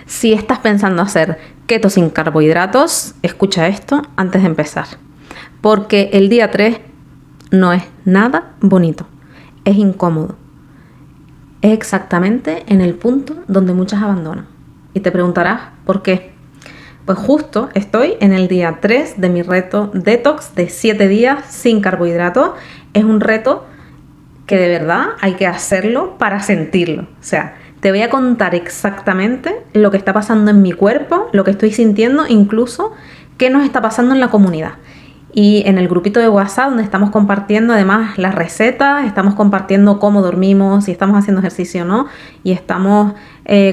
Si estás pensando hacer keto sin carbohidratos, escucha esto antes de empezar. Porque el día 3 no es nada bonito, es incómodo. Es exactamente en el punto donde muchas abandonan. Y te preguntarás, ¿por qué? Pues justo estoy en el día 3 de mi reto detox de 7 días sin carbohidratos. Es un reto que de verdad hay que hacerlo para sentirlo. O sea, te voy a contar exactamente lo que está pasando en mi cuerpo, lo que estoy sintiendo, incluso qué nos está pasando en la comunidad. Y en el grupito de WhatsApp donde estamos compartiendo además las recetas, estamos compartiendo cómo dormimos, si estamos haciendo ejercicio o no, y estamos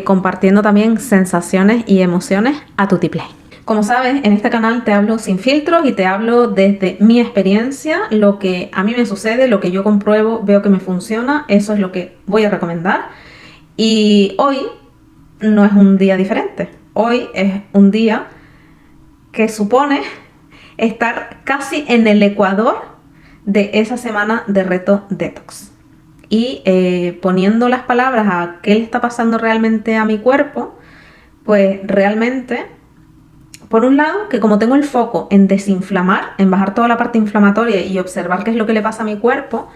compartiendo también sensaciones y emociones a tutiplay. Como sabes, en este canal te hablo sin filtros y te hablo desde mi experiencia, lo que a mí me sucede, lo que yo compruebo, veo que me funciona, eso es lo que voy a recomendar. Y hoy no es un día diferente, hoy es un día que supone estar casi en el ecuador de esa semana de reto detox. Y poniendo las palabras a qué le está pasando realmente a mi cuerpo, pues realmente, por un lado, que como tengo el foco en desinflamar, en bajar toda la parte inflamatoria y observar qué es lo que le pasa a mi cuerpo,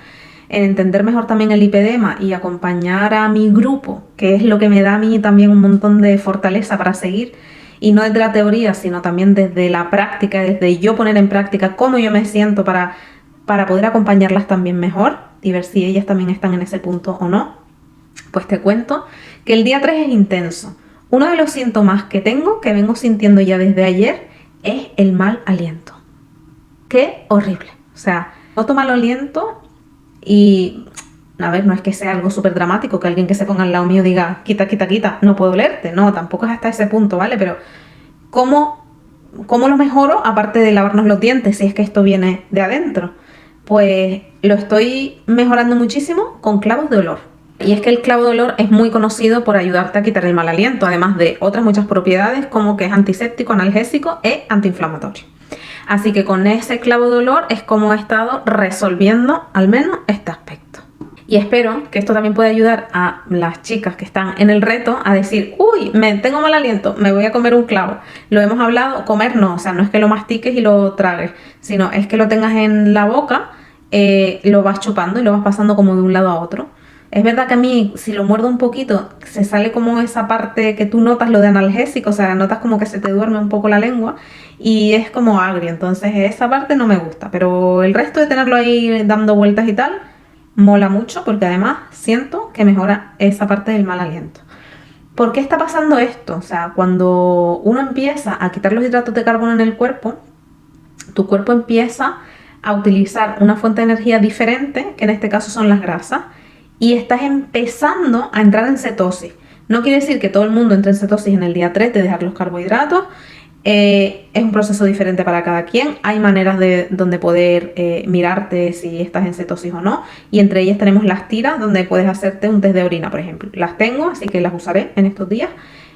en entender mejor también el lipedema y acompañar a mi grupo, que es lo que me da a mí también un montón de fortaleza para seguir, y no desde la teoría, sino también desde la práctica, desde yo poner en práctica cómo yo me siento para poder acompañarlas también mejor y ver si ellas también están en ese punto o no. Pues te cuento que el día 3 es intenso. Uno de los síntomas que tengo, que vengo sintiendo ya desde ayer, es el mal aliento. ¡Qué horrible! O sea, noto mal aliento y, a ver, no es que sea algo súper dramático, que alguien que se ponga al lado mío diga, quita, quita, quita, no puedo olerte. No, tampoco es hasta ese punto, ¿vale? Pero, ¿cómo lo mejoro? Aparte de lavarnos los dientes, si es que esto viene de adentro. Pues lo estoy mejorando muchísimo con clavos de olor. Y es que el clavo de olor es muy conocido por ayudarte a quitar el mal aliento, además de otras muchas propiedades como que es antiséptico, analgésico e antiinflamatorio. Así que con ese clavo de olor es como he estado resolviendo al menos este aspecto. Y espero que esto también pueda ayudar a las chicas que están en el reto a decir, uy, tengo mal aliento, me voy a comer un clavo. Lo hemos hablado, comer no, o sea, no es que lo mastiques y lo tragues, sino es que lo tengas en la boca, lo vas chupando y lo vas pasando como de un lado a otro. Es verdad que a mí, si lo muerdo un poquito, se sale como esa parte que tú notas lo de analgésico, o sea, notas como que se te duerme un poco la lengua y es como agrio, entonces esa parte no me gusta, pero el resto de tenerlo ahí dando vueltas y tal, mola mucho porque además siento que mejora esa parte del mal aliento. ¿Por qué está pasando esto? O sea, cuando uno empieza a quitar los hidratos de carbono en el cuerpo, tu cuerpo empieza a utilizar una fuente de energía diferente, que en este caso son las grasas, y estás empezando a entrar en cetosis. No quiere decir que todo el mundo entre en cetosis en el día 3 de dejar los carbohidratos. Es un proceso diferente para cada quien. Hay maneras donde poder mirarte si estás en cetosis o no. Y entre ellas tenemos las tiras, donde puedes hacerte un test de orina, por ejemplo. Las tengo, así que las usaré en estos días.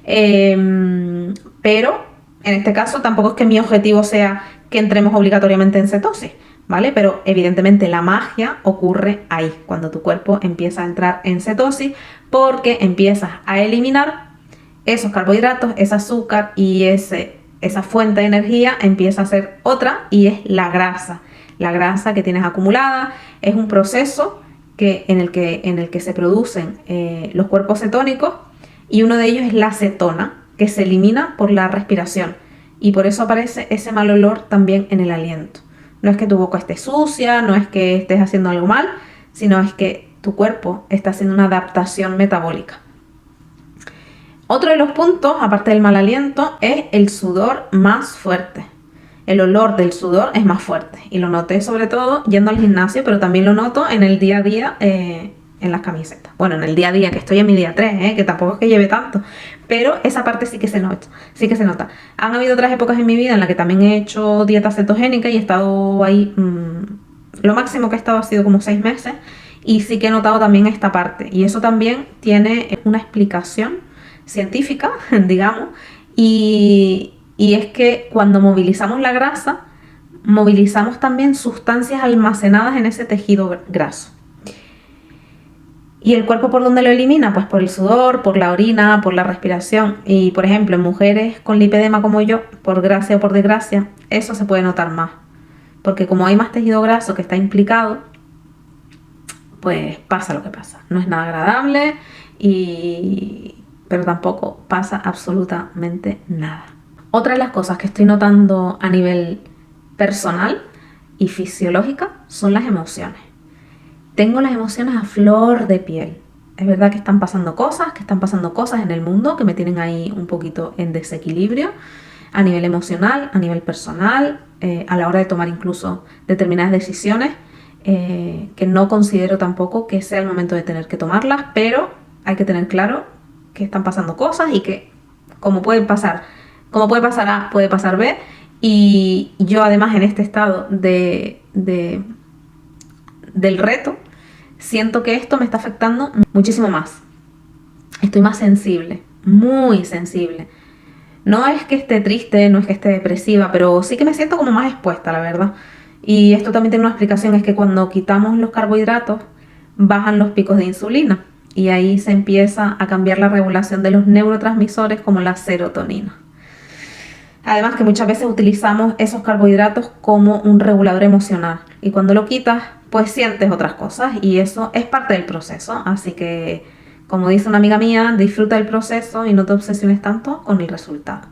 Pero en este caso tampoco es que mi objetivo sea que entremos obligatoriamente en cetosis, ¿vale? Pero evidentemente la magia ocurre ahí, cuando tu cuerpo empieza a entrar en cetosis, porque empiezas a eliminar esos carbohidratos, ese azúcar y esa fuente de energía empieza a ser otra y es la grasa. La grasa que tienes acumulada es un proceso en el que se producen los cuerpos cetónicos y uno de ellos es la acetona, que se elimina por la respiración y por eso aparece ese mal olor también en el aliento. No es que tu boca esté sucia, no es que estés haciendo algo mal, sino es que tu cuerpo está haciendo una adaptación metabólica. Otro de los puntos, aparte del mal aliento, es el sudor más fuerte. El olor del sudor es más fuerte y lo noté sobre todo yendo al gimnasio, pero también lo noto en el día a día en las camisetas. Bueno, en el día a día, que estoy en mi día 3, que tampoco es que lleve tanto, pero esa parte sí que se nota, sí que se nota. Han habido otras épocas en mi vida en las que también he hecho dieta cetogénica y he estado ahí, lo máximo que he estado ha sido como 6 meses y sí que he notado también esta parte y eso también tiene una explicación científica, digamos, y es que cuando movilizamos la grasa, movilizamos también sustancias almacenadas en ese tejido graso. ¿Y el cuerpo por dónde lo elimina? Pues por el sudor, por la orina, por la respiración. Y por ejemplo, en mujeres con lipedema como yo, por gracia o por desgracia, eso se puede notar más. Porque como hay más tejido graso que está implicado, pues pasa lo que pasa. No es nada agradable, pero tampoco pasa absolutamente nada. Otra de las cosas que estoy notando a nivel personal y fisiológica son las emociones. Tengo las emociones a flor de piel. Es verdad que están pasando cosas en el mundo que me tienen ahí un poquito en desequilibrio a nivel emocional, a nivel personal, a la hora de tomar incluso determinadas decisiones que no considero tampoco que sea el momento de tener que tomarlas, pero hay que tener claro que están pasando cosas y que como puede pasar A, puede pasar B, y yo además en este estado del reto, siento que esto me está afectando muchísimo más. Estoy más sensible, muy sensible. No es que esté triste, no es que esté depresiva, pero sí que me siento como más expuesta, la verdad. Y esto también tiene una explicación, es que cuando quitamos los carbohidratos, bajan los picos de insulina. Y ahí se empieza a cambiar la regulación de los neurotransmisores como la serotonina. Además que muchas veces utilizamos esos carbohidratos como un regulador emocional. Y cuando lo quitas, pues sientes otras cosas. Y eso es parte del proceso. Así que, como dice una amiga mía, disfruta del proceso y no te obsesiones tanto con el resultado.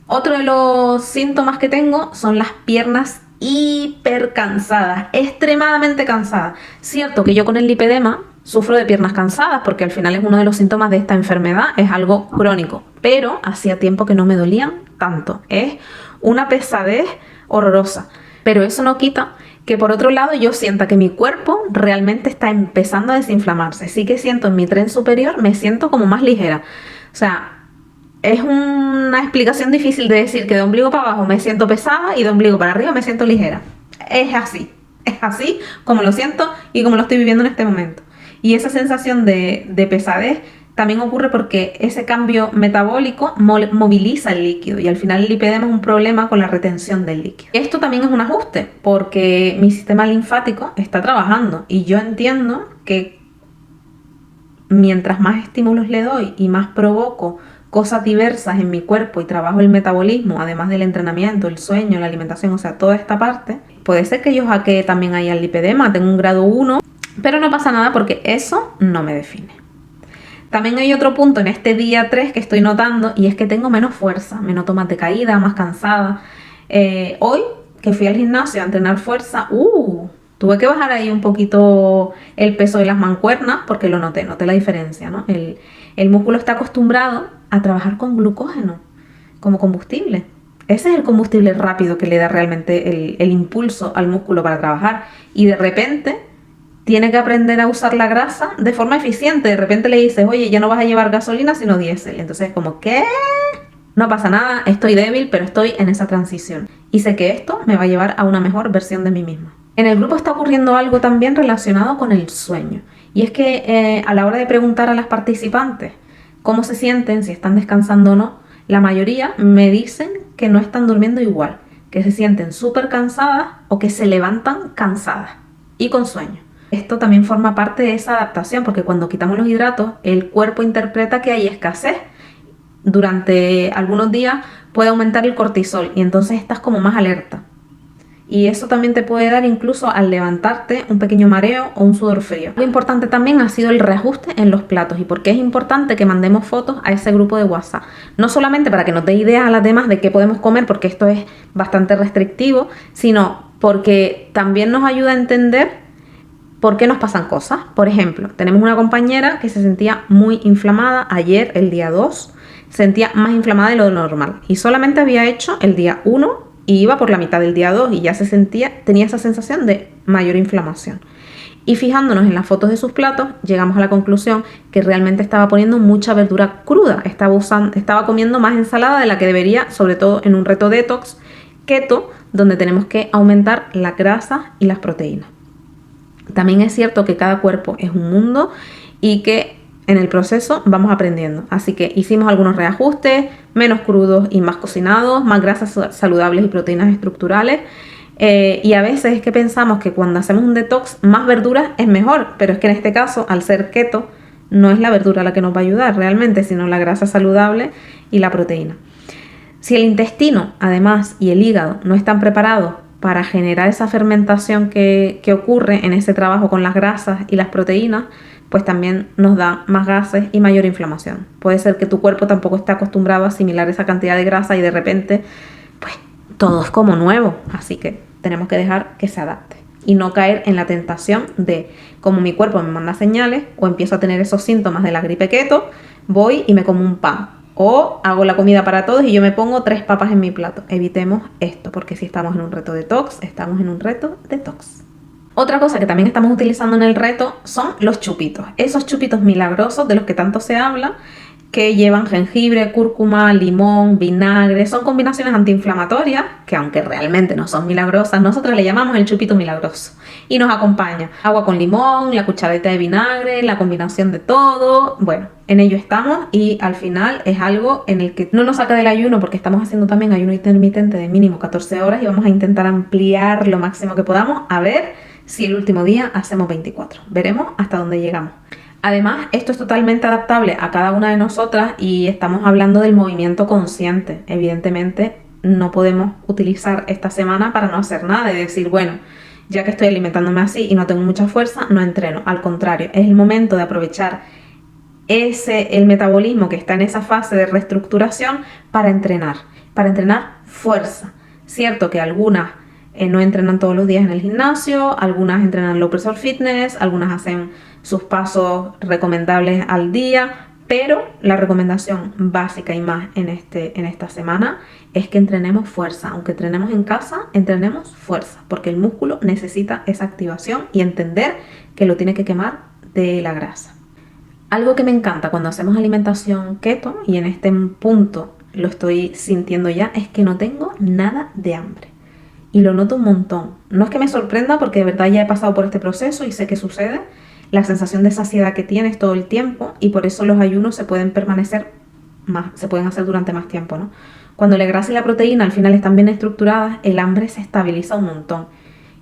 Otro de los síntomas que tengo son las piernas hiper cansadas, extremadamente cansadas. Cierto que yo con el lipedema sufro de piernas cansadas porque al final es uno de los síntomas de esta enfermedad, es algo crónico, pero hacía tiempo que no me dolían tanto. Es una pesadez horrorosa, pero eso no quita que por otro lado yo sienta que mi cuerpo realmente está empezando a desinflamarse. Sí que siento en mi tren superior, me siento como más ligera. O sea, es una explicación difícil de decir que de ombligo para abajo me siento pesada y de ombligo para arriba me siento ligera. Es así como lo siento y como lo estoy viviendo en este momento. Y esa sensación de pesadez también ocurre porque ese cambio metabólico moviliza el líquido y al final el lipedema es un problema con la retención del líquido. Esto también es un ajuste porque mi sistema linfático está trabajando y yo entiendo que mientras más estímulos le doy y más provoco cosas diversas en mi cuerpo y trabajo el metabolismo, además del entrenamiento, el sueño, la alimentación, o sea, toda esta parte, puede ser que yo hackee también ahí al lipedema, tengo un grado 1, pero no pasa nada porque eso no me define. También hay otro punto en este día 3 que estoy notando y es que tengo menos fuerza, me noto más decaída, más cansada. Hoy que fui al gimnasio a entrenar fuerza, tuve que bajar ahí un poquito el peso de las mancuernas porque lo noté la diferencia, ¿no? El músculo está acostumbrado a trabajar con glucógeno como combustible. Ese es el combustible rápido que le da realmente el impulso al músculo para trabajar. Y de repente tiene que aprender a usar la grasa de forma eficiente. De repente le dices, oye, ya no vas a llevar gasolina sino diésel. Entonces es como, ¿qué? No pasa nada, estoy débil, pero estoy en esa transición. Y sé que esto me va a llevar a una mejor versión de mí misma. En el grupo está ocurriendo algo también relacionado con el sueño. Y es que a la hora de preguntar a las participantes cómo se sienten, si están descansando o no, la mayoría me dicen que no están durmiendo igual, que se sienten súper cansadas o que se levantan cansadas y con sueño. Esto también forma parte de esa adaptación porque cuando quitamos los hidratos, el cuerpo interpreta que hay escasez. Durante algunos días puede aumentar el cortisol y entonces estás como más alerta. Y eso también te puede dar incluso al levantarte un pequeño mareo o un sudor frío. Lo importante también ha sido el reajuste en los platos y porque es importante que mandemos fotos a ese grupo de WhatsApp. No solamente para que nos dé ideas a las demás de qué podemos comer porque esto es bastante restrictivo, sino porque también nos ayuda a entender por qué nos pasan cosas. Por ejemplo, tenemos una compañera que se sentía muy inflamada ayer, el día 2, se sentía más inflamada de lo normal y solamente había hecho el día 1 y iba por la mitad del día 2 y ya tenía esa sensación de mayor inflamación. Y fijándonos en las fotos de sus platos, llegamos a la conclusión que realmente estaba poniendo mucha verdura cruda, estaba comiendo más ensalada de la que debería, sobre todo en un reto detox keto, donde tenemos que aumentar la grasa y las proteínas. También es cierto que cada cuerpo es un mundo y que en el proceso vamos aprendiendo. Así que hicimos algunos reajustes, menos crudos y más cocinados, más grasas saludables y proteínas estructurales. Y a veces es que pensamos que cuando hacemos un detox, más verduras es mejor, pero es que en este caso, al ser keto, no es la verdura la que nos va a ayudar realmente, sino la grasa saludable y la proteína. Si el intestino, además, y el hígado no están preparados para generar esa fermentación que ocurre en ese trabajo con las grasas y las proteínas, pues también nos da más gases y mayor inflamación. Puede ser que tu cuerpo tampoco esté acostumbrado a asimilar esa cantidad de grasa y de repente, pues todo es como nuevo. Así que tenemos que dejar que se adapte y no caer en la tentación de, como mi cuerpo me manda señales o empiezo a tener esos síntomas de la gripe keto, voy y me como un pan. O hago la comida para todos y yo me pongo 3 papas en mi plato. Evitemos esto, porque si estamos en un reto detox, estamos en un reto detox. Otra cosa que también estamos utilizando en el reto son los chupitos. Esos chupitos milagrosos de los que tanto se habla, que llevan jengibre, cúrcuma, limón, vinagre. Son combinaciones antiinflamatorias que, aunque realmente no son milagrosas, nosotros le llamamos el chupito milagroso. Y nos acompaña agua con limón, la cucharadita de vinagre, la combinación de todo. Bueno, en ello estamos y al final es algo en el que no nos saca del ayuno, porque estamos haciendo también ayuno intermitente de mínimo 14 horas y vamos a intentar ampliar lo máximo que podamos, a ver si el último día hacemos 24. Veremos hasta dónde llegamos. Además, esto es totalmente adaptable a cada una de nosotras y estamos hablando del movimiento consciente. Evidentemente, no podemos utilizar esta semana para no hacer nada y decir, bueno, ya que estoy alimentándome así y no tengo mucha fuerza, no entreno. Al contrario, es el momento de aprovechar el metabolismo que está en esa fase de reestructuración para entrenar fuerza. Cierto que algunas no entrenan todos los días en el gimnasio, algunas entrenan low pressure fitness, algunas hacen sus pasos recomendables al día, pero la recomendación básica y más en esta semana es que entrenemos fuerza. Aunque entrenemos en casa, entrenemos fuerza, porque el músculo necesita esa activación y entender que lo tiene que quemar de la grasa. Algo que me encanta cuando hacemos alimentación keto, y en este punto lo estoy sintiendo ya, es que no tengo nada de hambre. Y lo noto un montón. No es que me sorprenda, porque de verdad ya he pasado por este proceso y sé que sucede. La sensación de saciedad que tienes todo el tiempo, y por eso los ayunos se pueden hacer durante más tiempo, ¿no? Cuando la grasa y la proteína al final están bien estructuradas, el hambre se estabiliza un montón.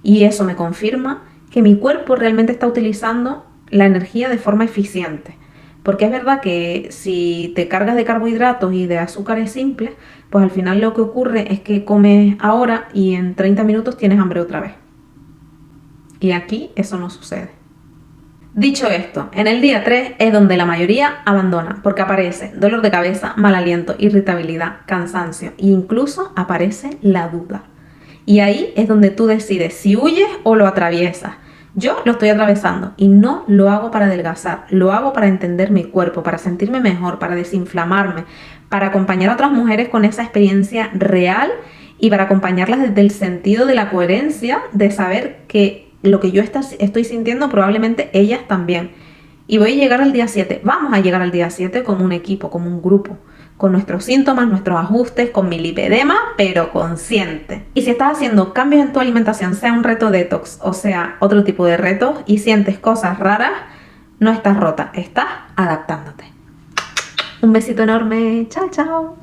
Y eso me confirma que mi cuerpo realmente está utilizando la energía de forma eficiente. Porque es verdad que si te cargas de carbohidratos y de azúcares simples, pues al final lo que ocurre es que comes ahora y en 30 minutos tienes hambre otra vez. Y aquí eso no sucede. Dicho esto, en el día 3 es donde la mayoría abandona, porque aparece dolor de cabeza, mal aliento, irritabilidad, cansancio e incluso aparece la duda. Y ahí es donde tú decides si huyes o lo atraviesas. Yo lo estoy atravesando y no lo hago para adelgazar, lo hago para entender mi cuerpo, para sentirme mejor, para desinflamarme, para acompañar a otras mujeres con esa experiencia real y para acompañarlas desde el sentido de la coherencia, de saber que lo que yo estoy sintiendo probablemente ellas también. Y voy a llegar al día 7, vamos a llegar al día 7 como un equipo, como un grupo, con nuestros síntomas, nuestros ajustes, con mi lipedema, pero consciente. Y si estás haciendo cambios en tu alimentación, sea un reto detox o sea otro tipo de retos, y sientes cosas raras, no estás rota, estás adaptándote. Un besito enorme, chao, chao.